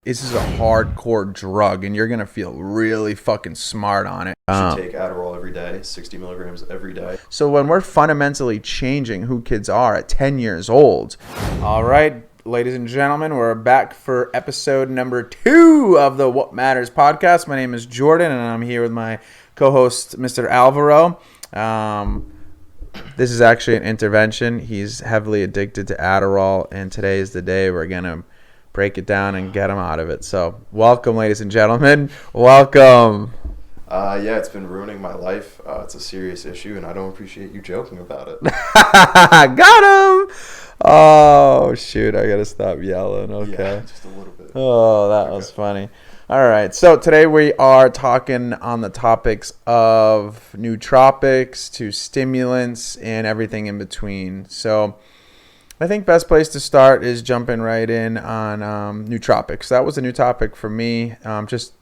This is a hardcore drug and you're going to feel really fucking smart on it. You should take Adderall every day, 60 milligrams every day. So when we're fundamentally changing who kids are at 10 years old. All right, ladies and gentlemen, we're back for episode number 2 of the What Matters podcast. My name is Jordan and I'm here with my co-host, Mr. Alvaro. This is actually an intervention. He's heavily addicted to Adderall, and today is the day we're going to break it down and get him out of it. So welcome, ladies and gentlemen. Welcome. Yeah, it's been ruining my life. It's a serious issue, and I don't appreciate you joking about it. Got him. Oh, shoot. I got to stop yelling. Okay. Yeah, just a little bit. Oh, that was funny. All right. So today we are talking on the topics of nootropics to stimulants and everything in between. So I think best place to start is jumping right in on nootropics. That was a new topic for me. Just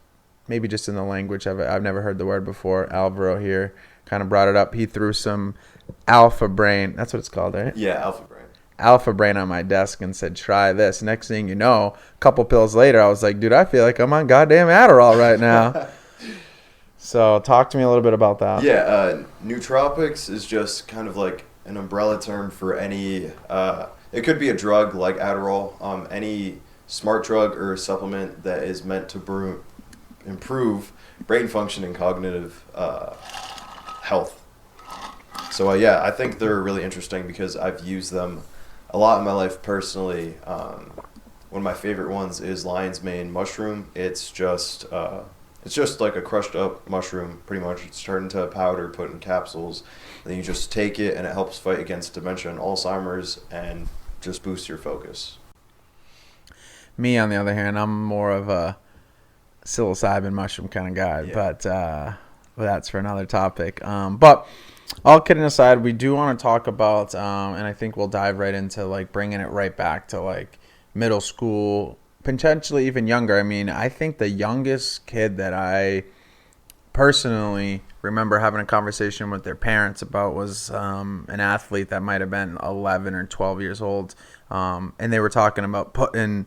in the language of it. I've never heard the word before. Alvaro here kind of brought it up. He threw some alpha brain. That's what it's called, right? Yeah, alpha brain. Alpha brain on my desk and said, try this. Next thing you know, a couple pills later, I was like, dude, I feel like I'm on goddamn Adderall right now. So talk to me a little bit about that. Yeah, nootropics is just kind of like an umbrella term for any, it could be a drug like Adderall, any smart drug or supplement that is meant to improve brain function and cognitive health. So yeah, I think they're really interesting because I've used them a lot in my life personally. One of my favorite ones is lion's mane mushroom. It's just like a crushed up mushroom, pretty much. It's turned into a powder, put in capsules. Then you just take it, and it helps fight against dementia and Alzheimer's, and just boost your focus. Me, on the other hand, I'm more of a psilocybin mushroom kind of guy, Yeah. but that's for another topic. But all kidding aside, we do want to talk about, and I think we'll dive right into like bringing it right back to like middle school, potentially even younger. I mean, I think the youngest kid that I personally remember having a conversation with their parents about was an athlete that might have been 11 or 12 years old, and they were talking about putting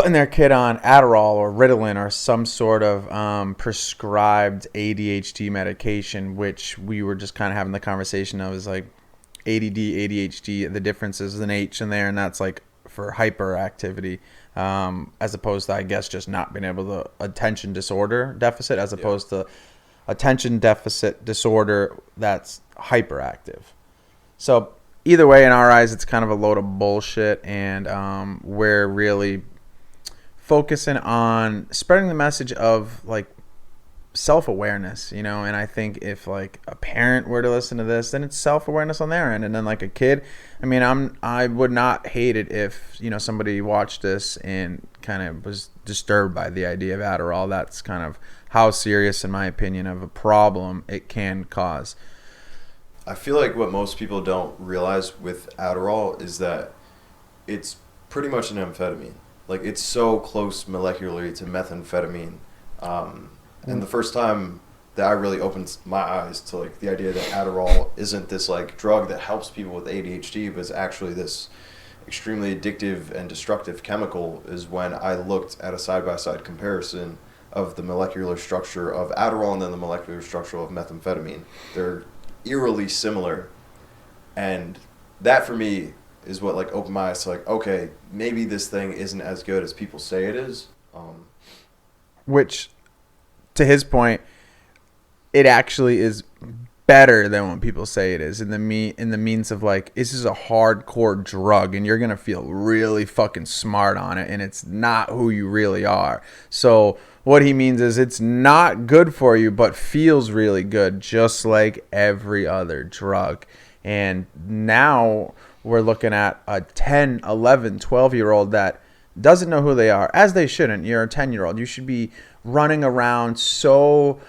their kid on Adderall or Ritalin or some sort of prescribed ADHD medication, which we were just kind of having the conversation of is like ADD, ADHD, the difference is an H in there, and that's like for hyperactivity, as opposed to, I guess, just not being able to attention disorder deficit, as opposed to attention deficit disorder that's hyperactive. So either way, in our eyes, it's kind of a load of bullshit, and we're really focusing on spreading the message of like self-awareness, and I think if like a parent were to listen to this, then it's self-awareness on their end. And then like a kid, I mean, I would not hate it if somebody watched this and kind of was disturbed by the idea of Adderall. That's kind of how serious, in my opinion, of a problem it can cause. I feel like what most people don't realize with Adderall is that it's pretty much an amphetamine. Like, it's so close molecularly to methamphetamine. And the first time that I really opened my eyes to like the idea that Adderall isn't this like drug that helps people with ADHD, but is actually this extremely addictive and destructive chemical, is when I looked at a side-by-side comparison of the molecular structure of Adderall and then the molecular structure of methamphetamine. They're eerily similar. And that for me is what like opened my eyes to like, okay, maybe this thing isn't as good as people say it is. Which, to his point, it actually is better than what people say it is in the means of like, this is a hardcore drug and you're gonna feel really fucking smart on it, and it's not who you really are. So what he means is it's not good for you, but feels really good, just like every other drug. And now we're looking at a 10, 11, 12-year-old that doesn't know who they are, as they shouldn't. You're a 10-year-old. You should be running around so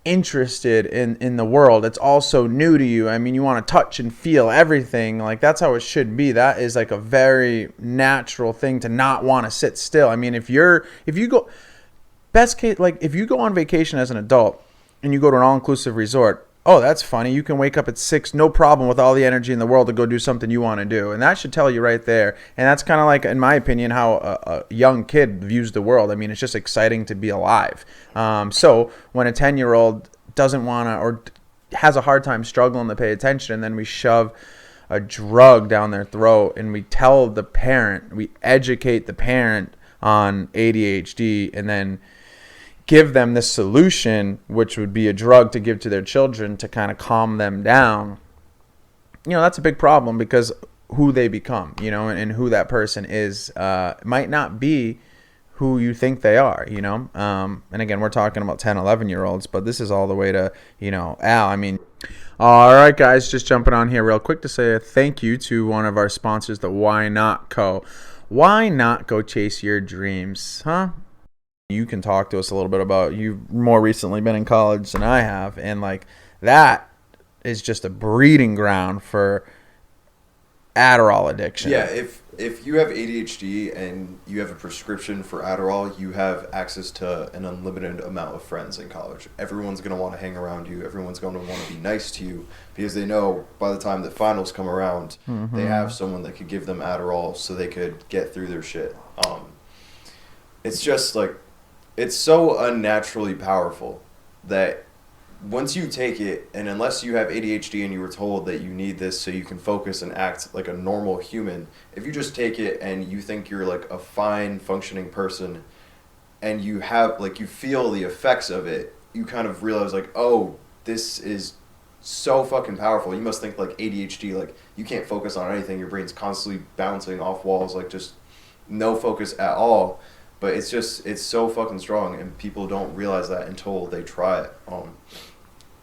interested in the world. It's all so new to you. I mean, you want to touch and feel everything. Like, that's how it should be. That is like a very natural thing to not want to sit still. I mean, if you go, best case, like if you go on vacation as an adult and you go to an all-inclusive resort, oh, that's funny. You can wake up at 6, no problem, with all the energy in the world to go do something you want to do. And that should tell you right there. And that's kind of like, in my opinion, how a young kid views the world. I mean, it's just exciting to be alive. So when a 10-year-old doesn't want to, or has a hard time struggling to pay attention, and then we shove a drug down their throat and we tell the parent, we educate the parent on ADHD, and then give them this solution, which would be a drug to give to their children to kind of calm them down, that's a big problem, because who they become, and who that person is might not be who you think they are, and again, we're talking about 10, 11-year-olds, but this is all the way to, Al. I mean, all right, guys, just jumping on here real quick to say a thank you to one of our sponsors, the Why Not Co. Why not go chase your dreams, huh? You can talk to us a little bit about, you've more recently been in college than I have, and like that is just a breeding ground for Adderall addiction. Yeah, if you have ADHD and you have a prescription for Adderall, you have access to an unlimited amount of friends in college. Everyone's going to want to hang around you. Everyone's going to want to be nice to you, because they know by the time the finals come around, they have someone that could give them Adderall so they could get through their shit. It's just like, it's so unnaturally powerful that once you take it, and unless you have ADHD and you were told that you need this so you can focus and act like a normal human, if you just take it and you think you're like a fine functioning person and you have like, you feel the effects of it, you kind of realize like, oh, this is so fucking powerful. You must think like ADHD, like you can't focus on anything. Your brain's constantly bouncing off walls, like just no focus at all. But it's so fucking strong, and people don't realize that until they try it.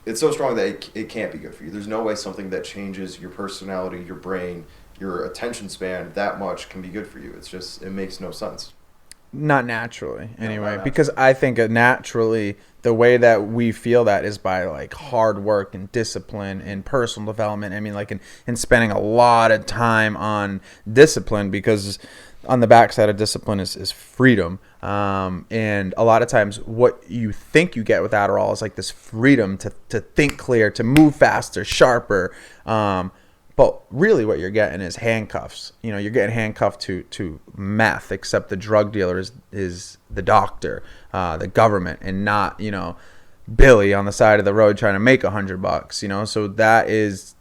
It's so strong that it can't be good for you. There's no way something that changes your personality, your brain, your attention span that much can be good for you. It's just, it makes no sense. Not naturally, anyway, because I think naturally the way that we feel that is by like hard work and discipline and personal development. I mean, like in spending a lot of time on discipline, because on the backside of discipline is freedom. And a lot of times what you think you get with Adderall is like this freedom to think clear, to move faster, sharper. But really what you're getting is handcuffs. You're getting handcuffed to meth, except the drug dealer is the doctor, the government, and not, Billy on the side of the road trying to make $100, So that is,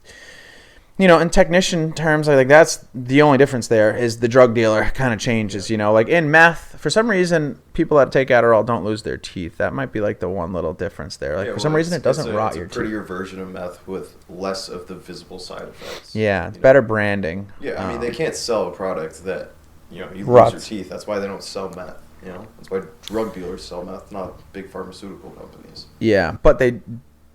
in technician terms, I think that's the only difference there, is the drug dealer kind of changes, like in meth, for some reason, people that take Adderall don't lose their teeth. That might be like the one little difference there. Like for some reason, it doesn't rot your teeth. It's a prettier version of meth with less of the visible side effects. Yeah, it's better branding. Yeah, I mean, they can't sell a product that, you lose your teeth. That's why they don't sell meth. That's why drug dealers sell meth, not big pharmaceutical companies. Yeah, but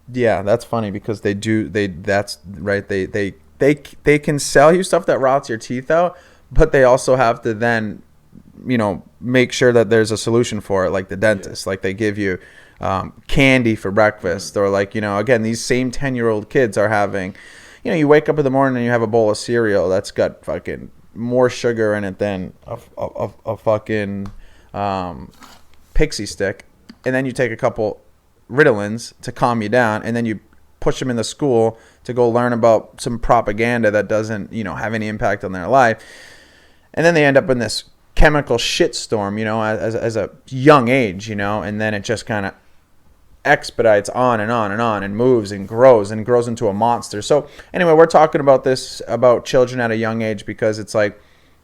that's funny, because that's right. They can sell you stuff that rots your teeth out, but they also have to then, make sure that there's a solution for it, like the dentist. Yeah. Like they give you candy for breakfast, or like, again, these same 10-year-old kids are having, you wake up in the morning and you have a bowl of cereal that's got fucking more sugar in it than a fucking pixie stick, and then you take a couple Ritalins to calm you down, and then you push them into school to go learn about some propaganda that doesn't, have any impact on their life. And then they end up in this chemical shitstorm, as a young age, and then it just kind of expedites on and on and on, and moves and grows into a monster. So anyway, we're talking about this, about children at a young age, because it's like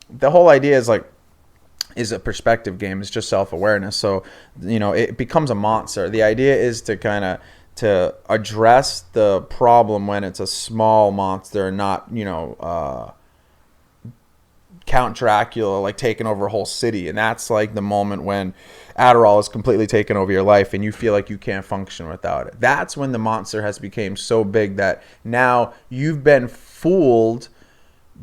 the whole idea is a perspective game. It's just self-awareness. So, it becomes a monster. The idea is to address the problem when it's a small monster, not, Count Dracula, like taking over a whole city. And that's like the moment when Adderall is completely taken over your life and you feel like you can't function without it. That's when the monster has become so big that now you've been fooled,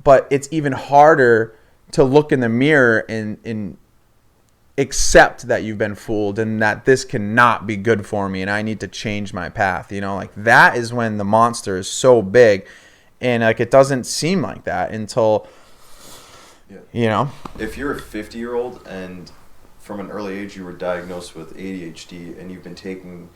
but it's even harder to look in the mirror and accept that you've been fooled, and that this cannot be good for me, and I need to change my path. Like that is when the monster is so big, and like it doesn't seem like that until, if you're a 50-year-old and from an early age you were diagnosed with ADHD and you've been taking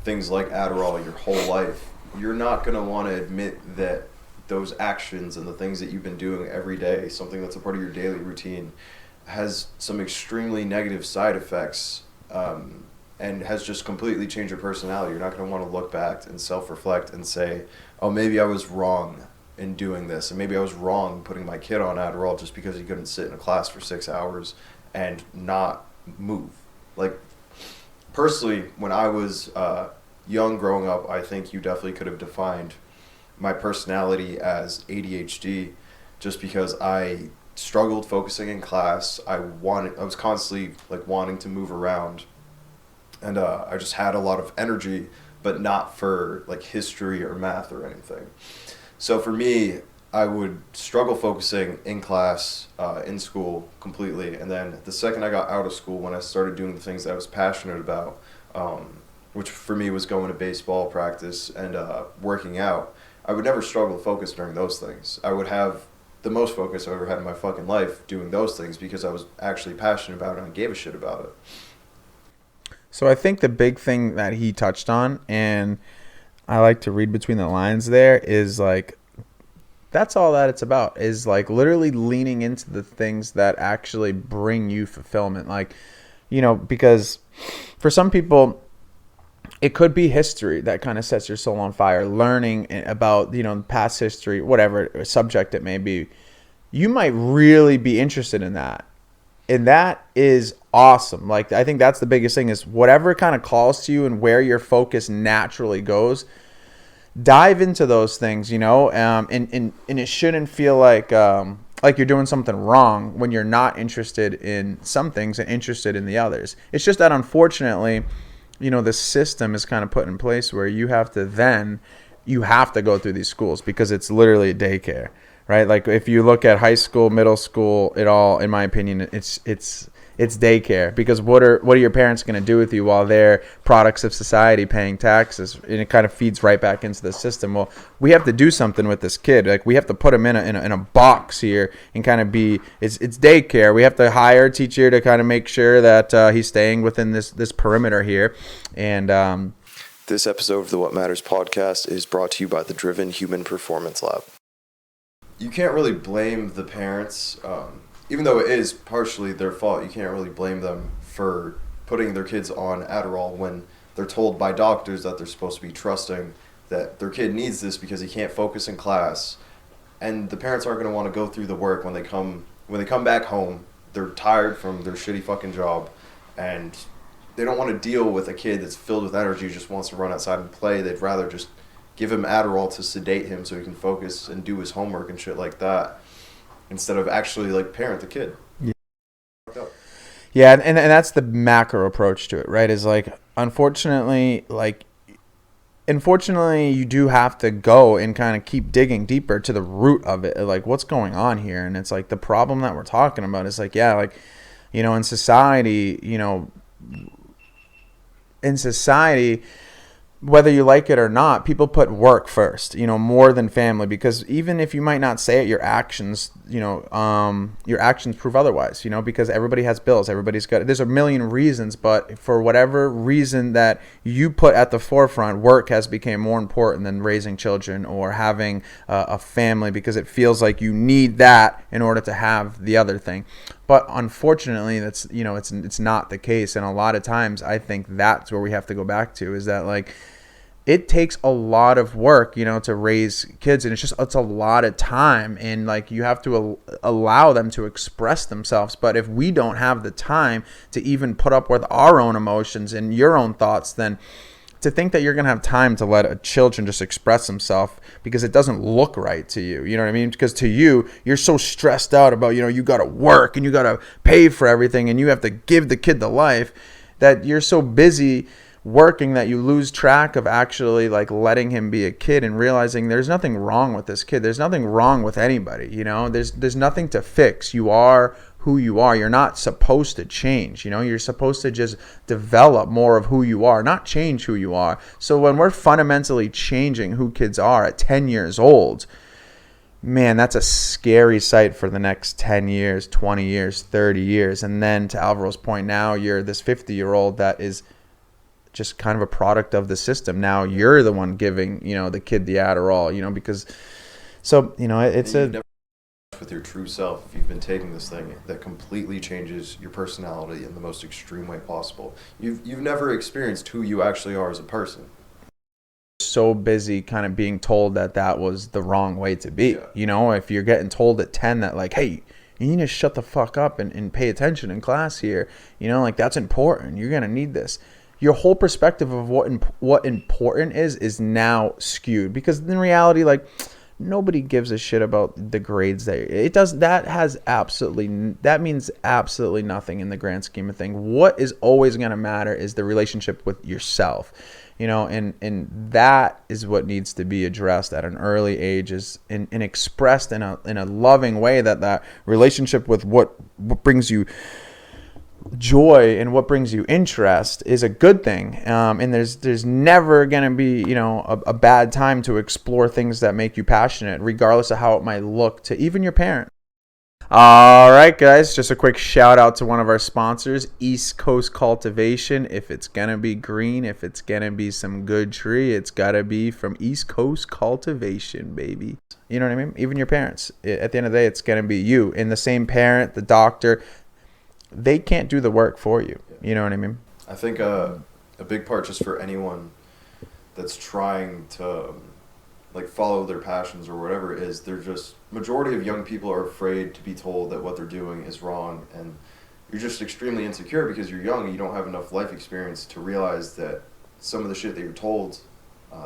things like Adderall your whole life, you're not going to want to admit that those actions and the things that you've been doing every day, something that's a part of your daily routine, has some extremely negative side effects, and has just completely changed your personality. You're not going to want to look back and self-reflect and say, oh, maybe I was wrong in doing this, and maybe I was wrong putting my kid on Adderall just because he couldn't sit in a class for 6 hours and not move. Like, personally, when I was young growing up, I think you definitely could have defined my personality as ADHD, just because I struggled focusing in class. I was constantly like wanting to move around, and I just had a lot of energy, but not for like history or math or anything. So for me, I would struggle focusing in class, in school completely, and then the second I got out of school, when I started doing the things that I was passionate about, which for me was going to baseball practice and working out, I would never struggle to focus during those things. I would have the most focus I've ever had in my fucking life doing those things because I was actually passionate about it and I gave a shit about it. So I think the big thing that he touched on, and I like to read between the lines there, is like, that's all that it's about, is like literally leaning into the things that actually bring you fulfillment. Like, because for some people, it could be history that kind of sets your soul on fire. Learning about, past history, whatever subject it may be. You might really be interested in that. And that is awesome. Like, I think that's the biggest thing, is whatever kind of calls to you and where your focus naturally goes, dive into those things, and it shouldn't feel like you're doing something wrong when you're not interested in some things and interested in the others. It's just that, unfortunately, the system is kind of put in place where you have to go through these schools because it's literally a daycare, right? Like, if you look at high school, middle school, it all, in my opinion, it's daycare, because what are your parents going to do with you while they're products of society paying taxes? And it kind of feeds right back into the system. Well, we have to do something with this kid. Like, we have to put him in a box here and kind of it's daycare. We have to hire a teacher to kind of make sure that he's staying within this perimeter here. And this episode of the What Matters podcast is brought to you by the Driven Human Performance Lab. You can't really blame the parents. Even though it is partially their fault, you can't really blame them for putting their kids on Adderall when they're told by doctors that they're supposed to be trusting that their kid needs this because he can't focus in class. And the parents aren't going to want to go through the work when they come back home. They're tired from their shitty fucking job, and they don't want to deal with a kid that's filled with energy, just wants to run outside and play. They'd rather just give him Adderall to sedate him so he can focus and do his homework and shit like that, instead of actually like parent the kid. Yeah, and that's the macro approach to it, right? Is like, unfortunately, you do have to go and kind of keep digging deeper to the root of it, like what's going on here. And it's like, the problem that we're talking about is like, yeah, like, in society, whether you like it or not, people put work first, more than family, because even if you might not say it, your actions prove otherwise, because everybody has bills, there's a million reasons, but for whatever reason that you put at the forefront, work has become more important than raising children or having a family, because it feels like you need that in order to have the other thing. But unfortunately, that's, it's not the case. And a lot of times I think that's where we have to go back to, is that like, it takes a lot of work, to raise kids, and it's a lot of time, and like, you have to allow them to express themselves. But if we don't have the time to even put up with our own emotions and your own thoughts, then to think that you're going to have time to let a children just express themselves because it doesn't look right to you. You know what I mean? Because to you, you're so stressed out about, you got to work and you got to pay for everything and you have to give the kid the life, that you're so busy working that you lose track of actually like letting him be a kid and realizing there's nothing wrong with this kid. There's nothing wrong with anybody. There's nothing to fix. You are who you are. You're not supposed to change. You're supposed to just develop more of who you are, not change who you are. So when we're fundamentally changing who kids are at 10 years old, man, that's a scary sight for the next 10 years, 20 years, 30 years. And then to Alvaro's point, now you're this 50-year-old that is just kind of a product of the system. Now you're the one giving, the kid the Adderall, because so, it's with your true self. If you've been taking this thing that completely changes your personality in the most extreme way possible, you've never experienced who you actually are as a person. So busy kind of being told that was the wrong way to be. If you're getting told at 10 that like, hey, you need to shut the fuck up and pay attention in class here, like that's important, you're gonna need this, your whole perspective of what important is now skewed, because in reality, like, nobody gives a shit about the grades that means absolutely nothing in the grand scheme of things. What is always going to matter is the relationship with yourself, and that is what needs to be addressed at an early age, and expressed in a loving way, that relationship with what brings you joy and what brings you interest is a good thing, and there's never going to be a bad time to explore things that make you passionate, regardless of how it might look to even your parent. All right, guys, just a quick shout out to one of our sponsors, East Coast Cultivation. If it's gonna be green, if it's gonna be some good tree, it's gotta be from East Coast Cultivation, baby. You know what I mean? Even your parents, at the end of the day, it's gonna be you and the same parent, the doctor. They can't do the work for you. You know what I mean? I think a big part, just for anyone that's trying to follow their passions or whatever, is majority of young people are afraid to be told that what they're doing is wrong, and you're just extremely insecure because you're young and you don't have enough life experience to realize that some of the shit that you're told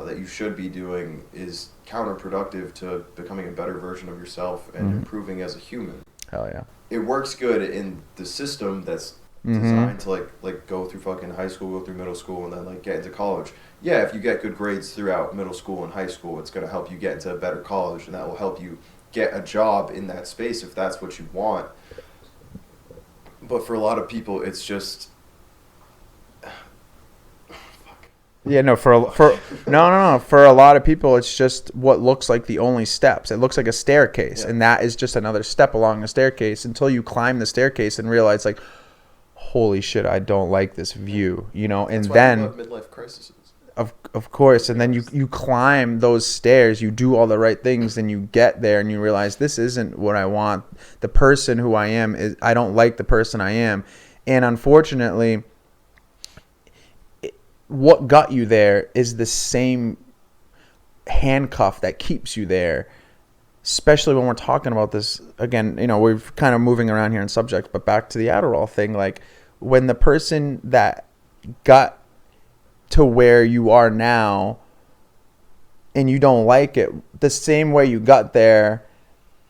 that you should be doing is counterproductive to becoming a better version of yourself and improving as a human. Hell yeah. It works good in the system that's designed to go through fucking high school, go through middle school, and then get into college. Yeah, if you get good grades throughout middle school and high school, it's going to help you get into a better college, and that will help you get a job in that space if that's what you want. But for a lot of people, it's just Yeah, no, for a lot of people, it's just what looks like the only steps. It looks like a staircase, and that is just another step along the staircase until you climb the staircase and realize, like, holy shit, I don't like this view, and that's then why we love midlife crises. Of course, and then you climb those stairs, you do all the right things, and you get there and you realize this isn't what I want. The person who I am I don't like the person I am, and unfortunately, what got you there is the same handcuff that keeps you there, especially when we're talking about this again. We're kind of moving around here in subject, but back to the Adderall thing. Like, when the person that got to where you are now and you don't like it the same way you got there,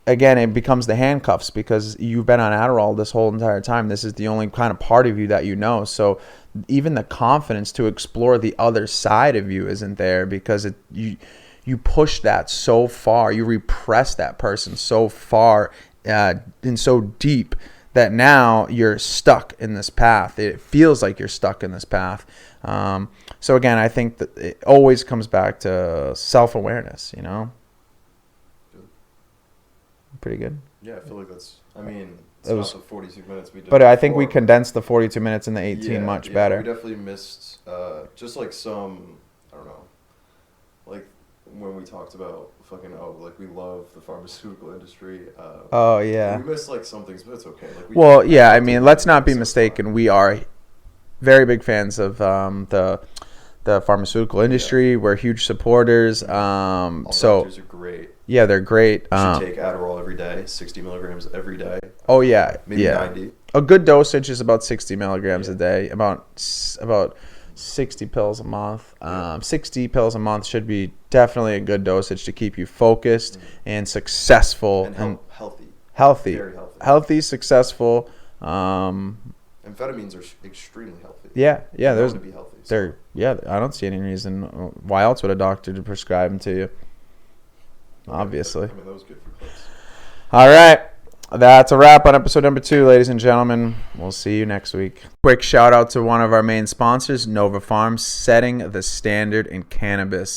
again, it becomes the handcuffs because you've been on Adderall this whole entire time. This is the only kind of part of you that you know. So even the confidence to explore the other side of you isn't there because you push that so far. You repress that person so far and so deep that now you're stuck in this path. It feels like you're stuck in this path. So again, I think that it always comes back to self-awareness, Pretty good. Yeah, I feel like it's it was not the 42 minutes we did But before. I think we condensed the 42 minutes into 18 much better. We definitely missed just some, I don't know, when we talked about fucking, we love the pharmaceutical industry. Oh, yeah. We missed some things, but it's okay. Let's not be mistaken. We are very big fans of the pharmaceutical industry. Yeah. We're huge supporters. Doctors are great. Yeah, they're great. You should take Adderall every day, 60 milligrams every day. Oh, yeah. Maybe 90. A good dosage is about 60 milligrams a day, about 60 pills a month. 60 pills a month should be definitely a good dosage to keep you focused and successful. And healthy. Healthy. Very healthy. Healthy, successful. Amphetamines are extremely healthy. Yeah. They're to be healthy. So. I don't see any reason why else would a doctor to prescribe them to you. Okay, obviously. That was good for clicks. All right. That's a wrap on episode number 2, ladies and gentlemen. We'll see you next week. Quick shout out to one of our main sponsors, Nova Farms, setting the standard in cannabis.